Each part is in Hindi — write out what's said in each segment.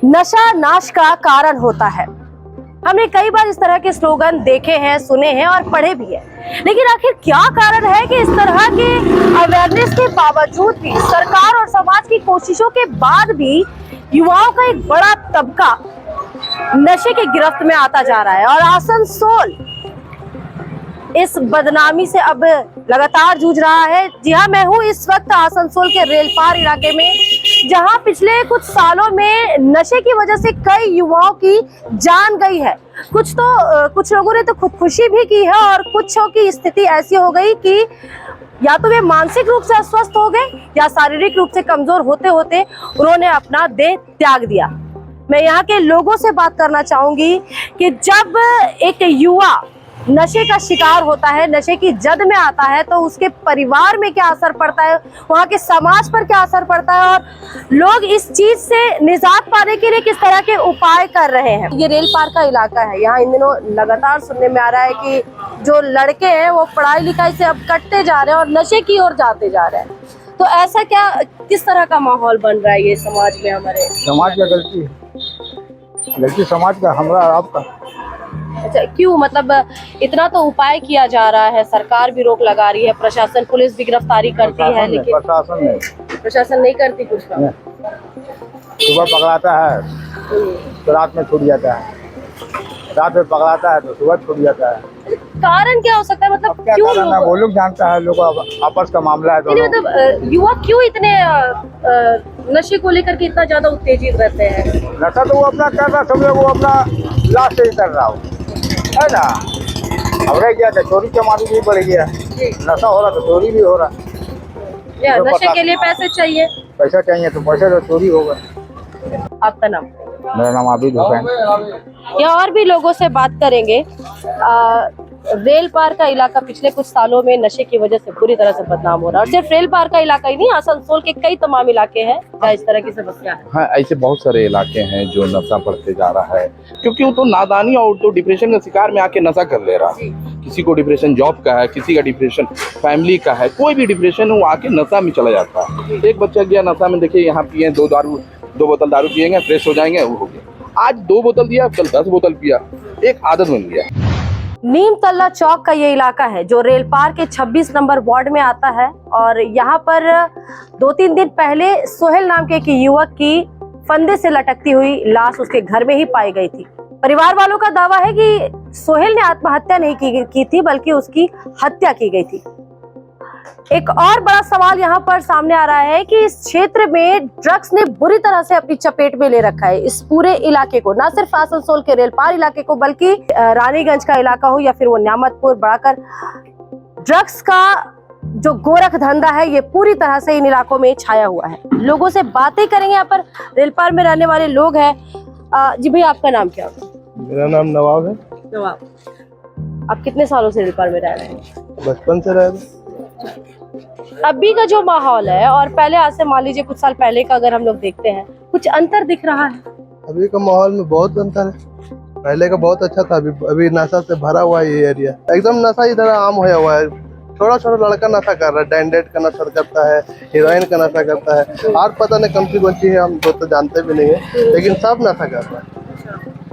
नशा नाश का कारण होता है। हमने कई बार इस तरह के स्लोगन देखे हैं, सुने हैं और पढ़े भी हैं, लेकिन आखिर क्या कारण है कि इस तरह के अवेयरनेस के बावजूद भी, सरकार और समाज की कोशिशों के बाद भी युवाओं का एक बड़ा तबका नशे के गिरफ्त में आता जा रहा है और आसनसोल इस बदनामी से अब लगातार जूझ रहा है। जी हाँ, मैं हूँ इस वक्त आसनसोल के रेलपार इलाके में, जहाँ पिछले कुछ सालों में नशे की वजह से कई युवाओं की जान गई है। कुछ लोगों ने तो खुदकुशी भी की है और कुछों की स्थिति ऐसी हो गई कि या तो वे मानसिक रूप से अस्वस्थ हो गए या शारीरिक रूप से कमजोर होते होते उन्होंने अपना देह त्याग दिया। मैं यहाँ के लोगों से बात करना चाहूंगी कि जब एक युवा नशे का शिकार होता है, नशे की जद में आता है, तो उसके परिवार में क्या असर पड़ता है, वहाँ के समाज पर क्या असर पड़ता है और लोग इस चीज से निजात पाने के लिए किस तरह के उपाय कर रहे हैं। ये रेल पार का इलाका है। यहाँ इन दिनों लगातार सुनने में आ रहा है कि जो लड़के हैं वो पढ़ाई लिखाई से अब कटते जा रहे हैं और नशे की ओर जाते जा रहे हैं। तो ऐसा क्या, किस तरह का माहौल बन रहा है ये समाज में? हमारे समाज का गलती समाज का, हमारा आपका। अच्छा, क्यों? मतलब इतना तो उपाय किया जा रहा है, सरकार भी रोक लगा रही है, प्रशासन, पुलिस भी गिरफ्तारी करती है, लेकिन प्रशासन नहीं करती कुछ काम। सुबह पकड़ाता है तो रात में छूट जाता है, रात में पकड़ाता है तो सुबह छूट जाता है। कारण क्या हो सकता है? मतलब क्यों वो लोग जानता है, लोग आपस का मामला है। मतलब युवा क्यों इतने नशे को लेकर के इतना ज्यादा उत्तेजित रहते हैं? नशा तो वो अपना कर रहा, समझो वो अपना लाश से ही कर रहा है ना। अब रह गया, चोरी चमारी भी बढ़ गया, नशा हो रहा तो चोरी भी हो रहा। नशे के लिए पैसे चाहिए, पैसा चाहिए तो पैसे तो चोरी होगा। आपका नाम? मेरा नाम आबिद हुसैन। या और भी लोगों से बात करेंगे। रेल पार का इलाका पिछले कुछ सालों में नशे की वजह से पूरी तरह से बदनाम हो रहा है और सिर्फ रेल पार का इलाका ही नहीं, आसनसोल के कई तमाम इलाके हैं जहाँ इस तरह की समस्या है। हाँ, ऐसे बहुत सारे इलाके हैं जो नशा बढ़ते जा रहा है, क्योंकि वो तो नादानी और तो डिप्रेशन का शिकार में आके नशा कर ले रहा है। किसी को डिप्रेशन जॉब का है, किसी का डिप्रेशन फैमिली का है, कोई भी डिप्रेशन वो आके नशा में चला जाता है। एक बच्चा गया नशा में, देखिए यहाँ पिए दो बोतल दारू पिएंगे, फ्रेश हो जाएंगे, वो हो गया। आज 2 बोतल दिया, कल 10 बोतल पिया, एक आदत बन गया। नीम तल्ला चौक का ये इलाका है जो रेल पार के 26 नंबर वार्ड में आता है और यहाँ पर 2-3 दिन पहले सोहेल नाम के एक युवक की फंदे से लटकती हुई लाश उसके घर में ही पाई गई थी। परिवार वालों का दावा है कि सोहेल ने आत्महत्या नहीं की थी, बल्कि उसकी हत्या की गई थी। एक और बड़ा सवाल यहाँ पर सामने आ रहा है कि इस क्षेत्र में ड्रग्स ने बुरी तरह से अपनी चपेट में ले रखा है इस पूरे इलाके को, ना सिर्फ आसनसोल के रेलपार इलाके को, बल्कि रानीगंज का इलाका हो या फिर वो न्यामतपुर, बड़ाकर। ड्रग्स का जो गोरख धंधा है ये पूरी तरह से इन इलाकों में छाया हुआ है। लोगों से बातें करेंगे, यहाँ पर रेलपार में रहने वाले लोग हैं। जी भाई, आपका नाम क्या होगा? मेरा नाम नवाब है। नवाब, आप कितने सालों से रेलपार में रह रहे हैं? बचपन से रह रहे। अभी का जो माहौल है और पहले, आज से मान लीजिए कुछ साल पहले का अगर हम लोग देखते हैं, कुछ अंतर दिख रहा है? अभी का माहौल में बहुत अंतर है। पहले का बहुत अच्छा था, अभी नशा से भरा हुआ है ये एरिया। एकदम नशा इधर आम होया हुआ है। छोटा छोटा लड़का नशा कर रहा है, डैंडेट का नशा करता है, हीरोइन का नशा करता है, और पता नहीं कौन सी है, हम तो जानते भी नहीं है, लेकिन सब नशा कर रहा है।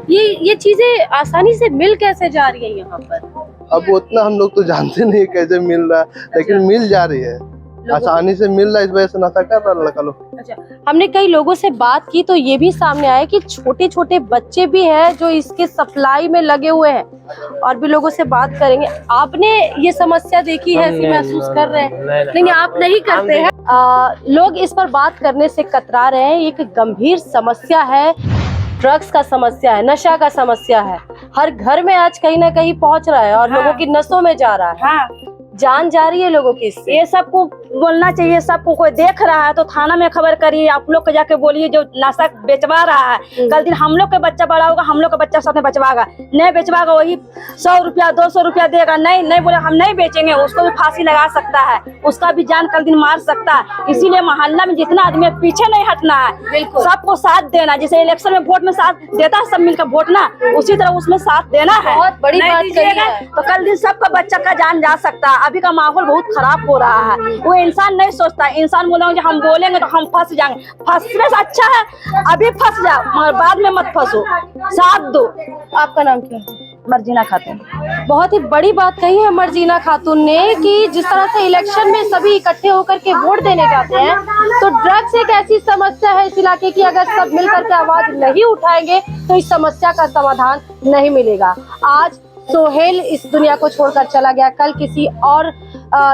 ये चीजें आसानी से मिल कैसे जा रही है यहाँ पर? अब उतना हम लोग तो जानते नहीं कैसे मिल रहा है, लेकिन मिल जा रही है, आसानी से मिल रहा है, इस वजह से नशा कर रहा है लड़का लोग। अच्छा, हमने कई लोगों से बात की तो ये भी सामने आया कि छोटे छोटे बच्चे भी हैं जो इसके सप्लाई में लगे हुए हैं, और भी लोगों से बात करेंगे। आपने ये समस्या देखी है, ऐसी महसूस कर रहे हैं? नहीं, आप नहीं करते हैं। लोग इस पर बात करने से कतरा रहे हैं। एक गंभीर समस्या है, ड्रग्स का समस्या है, नशा का समस्या है, हर घर में आज कहीं ना कहीं पहुंच रहा है और लोगों की नसों में जा रहा है। जान जा रही है लोगों की इससे। ये सबको बोलना चाहिए, सबको कोई देख रहा है तो थाना में खबर करिए, आप लोग को जाके बोलिए जो नशा बेचवा रहा है। कल दिन हम लोग का बच्चा बड़ा होगा, हम लोग का बच्चा साथ में बचवागा, नहीं बेचवागा वही 100 रुपया 200 रुपया देगा, नहीं बोले हम नहीं बेचेंगे, उसको भी फांसी लगा सकता है, उसका भी जान कल दिन मार सकता है। इसीलिए मोहल्ला में जितना आदमी पीछे नहीं हटना है, सबको साथ देना। जैसे इलेक्शन में वोट में साथ देता है सब मिलकर वोट ना, उसी तरह उसमें साथ देना है। बहुत बड़ी बात कही है। तो कल दिन सबका बच्चा का जान जा सकता है। अभी का माहौल बहुत खराब हो रहा है, वो इंसान नहीं सोचता। इंसान बोला कि हम बोलेंगे तो हम फंस जाएंगे। फंसने से अच्छा है अभी फंस जाओ मगर बाद में मत फंसो, साथ दो। आपका नाम क्या है? मर्जीना खातून। बहुत ही बड़ी बात कही है मर्जीना खातून ने कि जिस तरह से इलेक्शन में सभी इकट्ठे होकर के वोट देने जाते हैं, तो ड्रग्स एक ऐसी समस्या है इस इलाके की, अगर सब मिलकर के आवाज नहीं उठाएंगे तो इस समस्या का समाधान नहीं मिलेगा। आज सोहेल इस दुनिया को छोड़कर चला गया, कल किसी और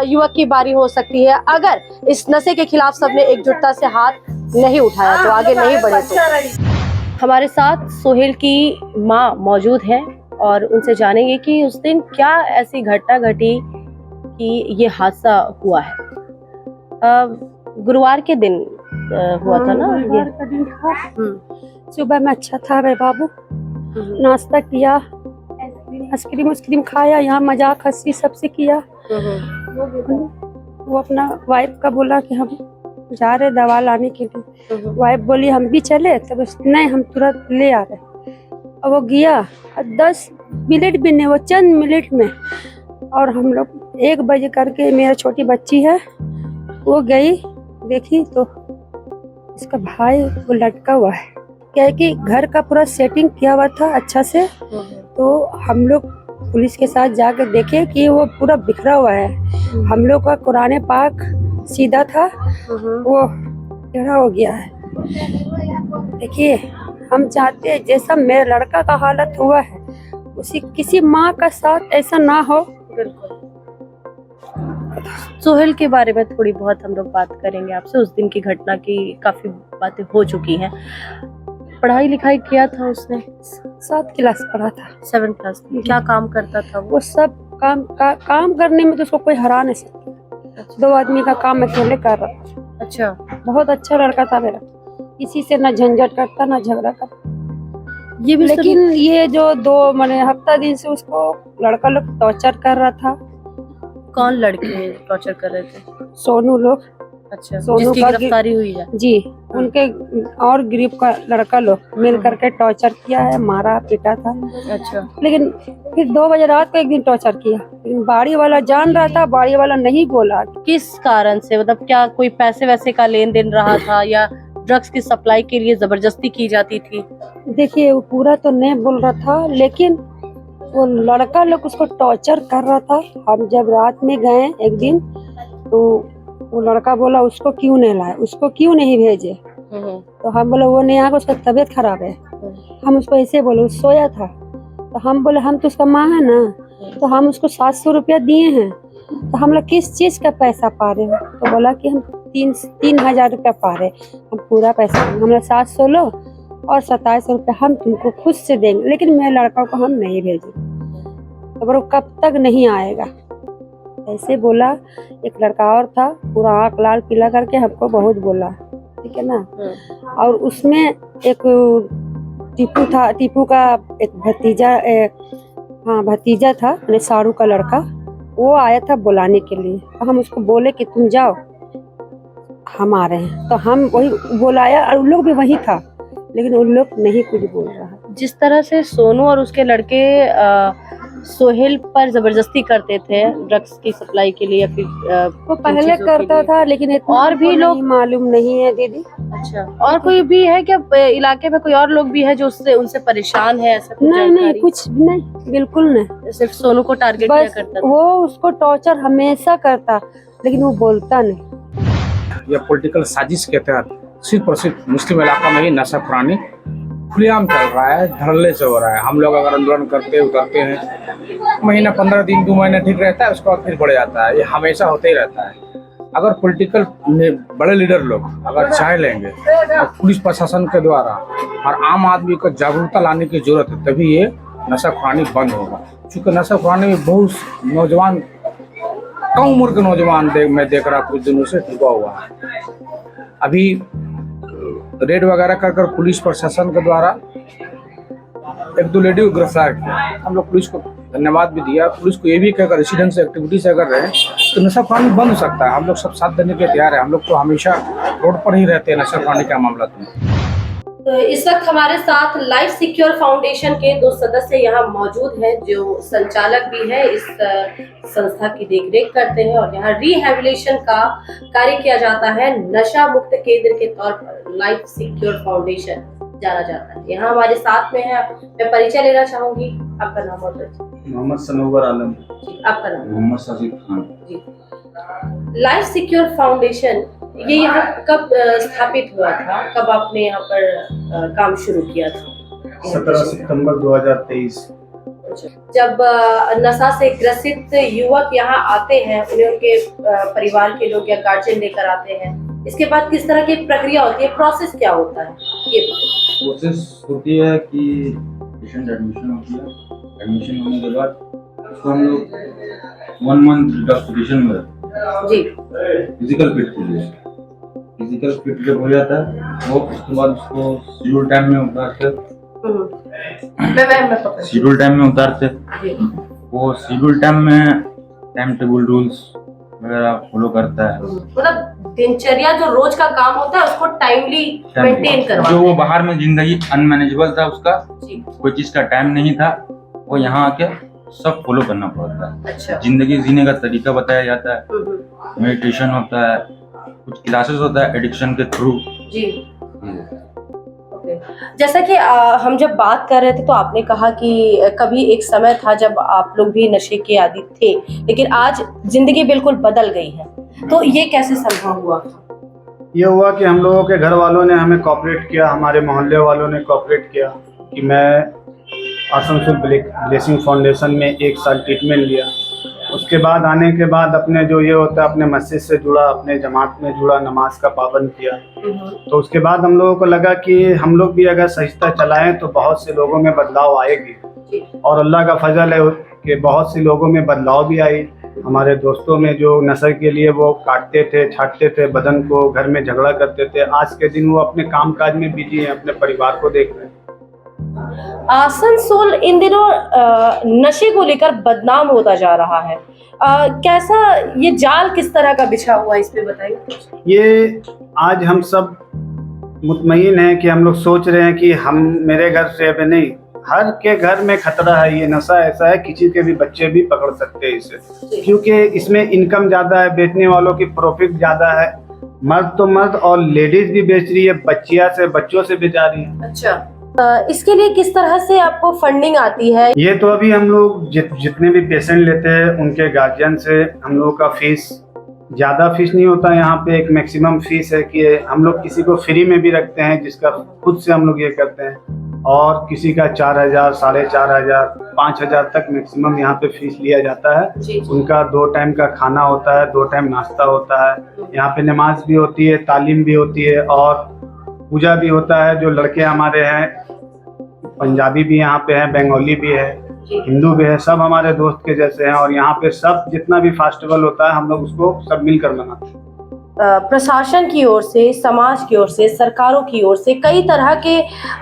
युवक की बारी हो सकती है। अगर इस नशे के खिलाफ सबने एकजुटता से हाथ नहीं उठाया तो आगे नहीं बढ़े। तो हमारे साथ सोहेल की माँ मौजूद है और उनसे जानेंगे कि उस दिन क्या ऐसी घटना घटी कि ये हादसा हुआ है। गुरुवार के दिन हुआ था ना? गुरुवार का दिन था। सुबह में अच्छा था रे बाबू, नाश्ता किया, आइसक्रीम खाया, यहाँ मजाक हंसी सबसे किया। वो अपना वाइफ का बोला कि हम जा रहे दवा लाने के लिए। वाइफ बोली हम भी चले, तब नहीं हम तुरंत ले आ रहे। अब वो गया 10 मिनट भी नहीं, वो चंद मिनट में, और हम लोग 1 बजे करके, मेरा छोटी बच्ची है वो गई देखी तो इसका भाई वो लटका हुआ है। क्या है कि घर का पूरा सेटिंग किया हुआ था अच्छा से, तो हम लोग पुलिस के साथ जाकर देखे कि वो पूरा बिखरा हुआ है। हम लोग का कुरान पाक सीधा था, वो टेढ़ा हो गया है। देखिए हम चाहते हैं जैसा मेरे लड़का का हालत हुआ है उसी किसी माँ का साथ ऐसा ना हो। सोहेल के बारे में थोड़ी बहुत हम लोग बात करेंगे आपसे। उस दिन की घटना की काफी बातें हो चुकी हैं। पढ़ाई लिखाई किया था उसने? 7 क्लास पढ़ा था। 7 क्लास। क्या काम करता था वो? वो सब काम करने में तो उसको कोई हरा नहीं सकता। 2 आदमी का काम अकेले कर रहा था। अच्छा। बहुत अच्छा लड़का था मेरा, किसी से ना झंझट करता ना झगड़ा करता। ये भी लेकिन ये जो 2 महीने हफ्ता दिन से उसको लड़का लोग टॉर्चर कर रहा था। कौन लड़के टॉर्चर कर रहे थे? सोनू लोग। अच्छा, सोनू जिसकी का गिरफ्तारी हुई है? जी, उनके और ग्रुप का लड़का लोग मिल करके टॉर्चर किया है, मारा पीटा था। अच्छा। लेकिन फिर 2 बजे रात को एक दिन टॉर्चर किया, लेकिन बाड़ी वाला जान रहा था, बाड़ी वाला नहीं बोला। किस कारण से? मतलब क्या कोई पैसे वैसे का लेन देन रहा था या ड्रग्स की सप्लाई के लिए जबरदस्ती की जाती थी? देखिए वो पूरा तो नहीं बोल रहा था, लेकिन वो लड़का लोग उसको टॉर्चर कर रहा था। हम जब रात में गए एक दिन तो वो लड़का बोला उसको क्यों नहीं लाए, उसको क्यों नहीं भेजे। तो हम बोले वो नहीं आएगा, उसका तबीयत खराब है। हम उसको ऐसे बोले, वो सोया था। तो हम बोले हम तो उसका माँ है ना, तो हम उसको 700 रुपया दिए हैं, तो हम लोग किस चीज का पैसा पा रहे हो? तो बोला कि हम 3,000 रुपया पा रहे, हम पूरा पैसा, हम लोग 700 लो और 2700 रुपया हम तुमको खुद से देंगे, लेकिन मेरे लड़का को हम नहीं भेजेंगे। तो बोलो कब तक नहीं आएगा, ऐसे बोला। एक लड़का और था, पूरा आँख लाल पीला करके हमको बहुत बोला, ठीक है ना। और उसमें एक टीपू था, टीपू का एक भतीजा था, मैंने सारू का लड़का, वो आया था बुलाने के लिए। तो हम उसको बोले कि तुम जाओ, हम आ रहे हैं। तो हम वही बुलाया और उन लोग भी वही था, लेकिन उन लोग नहीं कुछ बोल रहा है। जिस तरह से सोनू और उसके लड़के सोहेल पर जबरदस्ती करते थे ड्रग्स की सप्लाई के लिए, फिर वो पहले करता था, लेकिन और भी लोग मालूम नहीं है दीदी। अच्छा, और कोई भी है क्या इलाके में? कोई और लोग भी है जो उससे उनसे परेशान है? ऐसा कुछ नहीं, कुछ नहीं, बिल्कुल नहीं। सिर्फ सोनू को टारगेट किया बस करता था। वो उसको टॉर्चर हमेशा करता, लेकिन वो बोलता नहीं। यह पॉलिटिकल साजिश के तहत सिर्फ और सिर्फ मुस्लिम इलाका में ही नशा खुरानी खुलेआम चल रहा है, धड़ल्ले से हो रहा है। हम लोग अगर आंदोलन करते उतरते हैं, महीना 15 दिन 2 महीने ठीक रहता है, उसके बाद फिर बढ़ जाता है। ये हमेशा होते ही रहता है। अगर पॉलिटिकल बड़े लीडर लोग अगर चाह लेंगे और पुलिस प्रशासन के द्वारा और आम आदमी को जागरूकता लाने की जरूरत है, तभी ये नशा खुरानी बंद होगा। क्योंकि नशा खुरानी में बहुत नौजवान, कम उम्र के नौजवान मैं देख रहा कुछ दिनों से डूबा हुआ है। अभी रेड वगैरह कर पुलिस प्रशासन के द्वारा 1-2 लेडी को गिरफ्तार किया। हम लोग पुलिस को धन्यवाद भी दिया। पुलिस को ये भी कहकर रेसिडेंस एक्टिविटी से अगर रहे तो नशा खुरानी बंद हो सकता है। हम लोग सब साथ देने के तैयार है। हम लोग तो हमेशा रोड पर ही रहते हैं नशा खुरानी का मामला। तो इस वक्त हमारे साथ लाइफ सिक्योर फाउंडेशन के 2 सदस्य यहाँ मौजूद हैं, जो संचालक भी है, इस संस्था की देखरेख करते हैं और यहाँ रिहैबिलिटेशन का कार्य किया जाता है। नशा मुक्त केंद्र के तौर पर लाइफ सिक्योर फाउंडेशन जाना जाता है। यहाँ हमारे साथ में है, मैं परिचय लेना चाहूंगी। आपका नाम और परिचय? मोहम्मद सनोवर आलम। जी, आपका नाम? मोहम्मद साजिद खान। जी। लाइफ सिक्योर फाउंडेशन ये यहाँ कब स्थापित हुआ था, कब आपने यहाँ पर काम शुरू किया था? 17 सितंबर 2023। जब नशा से ग्रसित युवक यहाँ आते हैं, उन्हें उनके परिवार के लोग या गार्जियन लेकर आते हैं, इसके बाद किस तरह की प्रक्रिया होती है, प्रोसेस क्या होता है, ये प्रोसेस होती है कि पेशेंट एडमिशन होती है। एडमिशन होने के बाद उसको हम लोग 1 मंथ डिटॉक्सिफिकेशन में रखते हैं। जी। फिजिकल फिट के लिए। फिजिकल फिट जब हो जाता है वो उसके बाद उसको शेड्यूल टाइम में उतारते शेड्यूल टाइम में उतारते वो शेड्यूल टाइम में टाइम टेबल रूल्स वगैरह फॉलो करता है। मतलब दिनचर्या जो रोज का काम होता है उसको टाइमली मेंटेन करवाता है। जो वो बाहर में जिंदगी अनमैनेजेबल था, उसका कोई चीज का टाइम नहीं था, वो यहाँ आके सब फॉलो करना पड़ता है। अच्छा। जिंदगी जीने का तरीका बताया जाता है, मेडिटेशन होता है, कुछ क्लासेस होता है एडिक्शन के थ्रू। जी। जैसा कि हम जब बात कर रहे थे तो आपने कहा कि कभी एक समय था जब आप लोग भी नशे के आदी थे, लेकिन आज जिंदगी बिल्कुल बदल गई है, तो ये कैसे संभव हुआ? ये हुआ कि हम लोगों के घर वालों ने हमें कोऑपरेट किया, हमारे मोहल्ले वालों ने कोऑपरेट किया कि मैं आसनसोल ब्लेसिंग फाउंडेशन में 1 साल ट्रीटमेंट लिया। उसके बाद आने के बाद अपने जो ये होता है अपने मस्जिद से जुड़ा, अपने जमात में जुड़ा, नमाज का पाबंद किया। तो उसके बाद हम लोगों को लगा कि हम लोग भी अगर सहिष्णुता चलाएं तो बहुत से लोगों में बदलाव आएगी, और अल्लाह का फजल है कि बहुत से लोगों में बदलाव भी आई। हमारे दोस्तों में जो नशे के लिए वो काटते थे, छाटते थे बदन को, घर में झगड़ा करते थे, आज के दिन वो अपने कामकाज में बिजी हैं, अपने परिवार को देख रहे हैं। आसनसोल इन दिनों नशे को लेकर बदनाम होता जा रहा है, कैसा ये जाल किस तरह का बिछा हुआ है, इस पे बताइए। ये आज हम सब मुतमईन हैं कि हम लोग सोच रहे हैं कि हम मेरे घर से अब नहीं, हर के घर में खतरा है। ये नशा ऐसा है किसी के भी बच्चे भी पकड़ सकते हैं इसे, क्योंकि इसमें इनकम ज़्यादा है, बेचने वालों की प्रॉफिट ज़्यादा है। मर्द तो मर्द और लेडीज भी बेच रही है, बच्चों से बेचा रही है। अच्छा, इसके लिए किस तरह से आपको फंडिंग आती है? ये तो अभी हम लोग जितने भी पेशेंट लेते हैं उनके गार्जियन से हम लोगों का फीस, ज़्यादा फीस नहीं होता। यहाँ पे एक मैक्सिमम फीस है कि हम लोग किसी को फ्री में भी रखते हैं, जिसका खुद से हम लोग ये करते हैं, और किसी का 4,000, 4,500, 5,000 तक मैक्सिमम यहाँ पे फीस लिया जाता है। उनका 2 टाइम का खाना होता है, 2 टाइम नाश्ता होता है, यहाँ पे नमाज भी होती है, तालीम भी होती है और पूजा भी होता है। जो लड़के हमारे हैं, पंजाबी भी यहाँ पे हैं, बंगाली भी है, हिंदू भी है, सब हमारे दोस्त के जैसे हैं। और यहाँ पे सब जितना भी फेस्टिवल होता है हम लोग उसको सब मिलकर मनाते हैं। प्रशासन की ओर से, समाज की ओर से, सरकारों की ओर से कई तरह के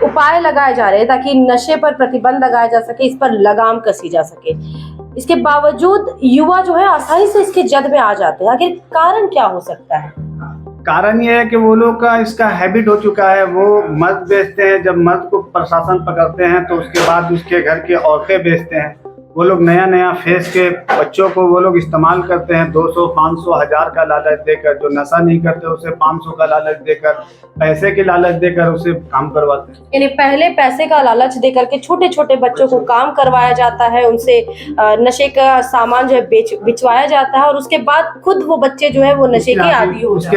उपाय लगाए जा रहे हैं ताकि नशे पर प्रतिबंध लगाया जा सके, इस पर लगाम कसी जा सके। इसके बावजूद युवा जो है आसानी से इसके जद में आ जाते हैं। आखिर कारण क्या हो सकता है? कारण ये है कि वो लोग का इसका हैबिट हो चुका है। वो मर्द बेचते हैं, जब मर्द को प्रशासन पकड़ते हैं तो उसके बाद उसके घर की औरतें बेचते हैं। वो लोग नया फेस के बच्चों को वो लोग इस्तेमाल करते हैं, 200, 500, 1000 का लालच देकर। जो नशा नहीं करते उसे 500 का लालच देकर, पैसे की लालच देकर उसे काम करवाते हैं। यानी पहले पैसे का लालच देकर के छोटे छोटे बच्चों को काम करवाया जाता है, उनसे नशे का सामान जो है बिचवाया जाता है, और उसके बाद खुद वो बच्चे जो है वो नशे के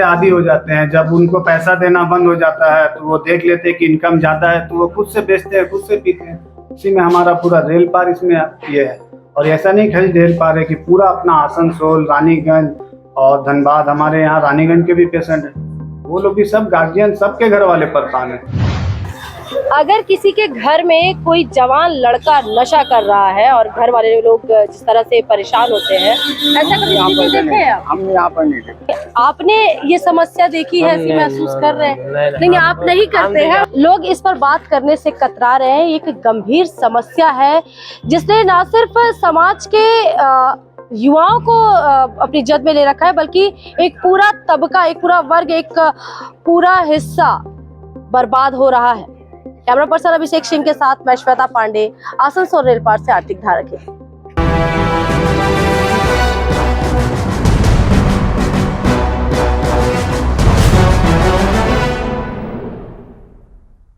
आदी हो जाते हैं। जब उनको पैसा देना बंद हो जाता है तो वो देख लेते हैं कि इनकम ज्यादा है तो वो खुद से बेचते हैं, खुद से पीते हैं। इसी में हमारा पूरा रेल पार इसमें ये है। और ऐसा नहीं खाली रेल पार है कि पूरा अपना आसनसोल, रानीगंज और धनबाद, हमारे यहाँ रानीगंज के भी पेशेंट हैं, वो लोग भी सब गार्जियन, सबके घर वाले परेशान हैं। अगर किसी के घर में कोई जवान लड़का नशा कर रहा है और घर वाले लोग जिस तरह से परेशान होते हैं, ऐसा कभी नहीं देखे हैं? हम यहाँ पर नहीं देखे। आपने ये समस्या देखी है, ऐसी महसूस कर रहे हैं? नहीं, आप नहीं करते हैं। लोग इस पर बात करने से कतरा रहे हैं। एक गंभीर समस्या है जिसने न सिर्फ समाज के युवाओं को अपनी जद में ले रखा है, बल्कि एक पूरा तबका, एक पूरा वर्ग, एक पूरा हिस्सा बर्बाद हो रहा है। कैमरा पर्सन अभिषेक सिंह के साथ मैं श्वेता पांडे, आसनसोल रेल पार्क से आर्थिक धारा के।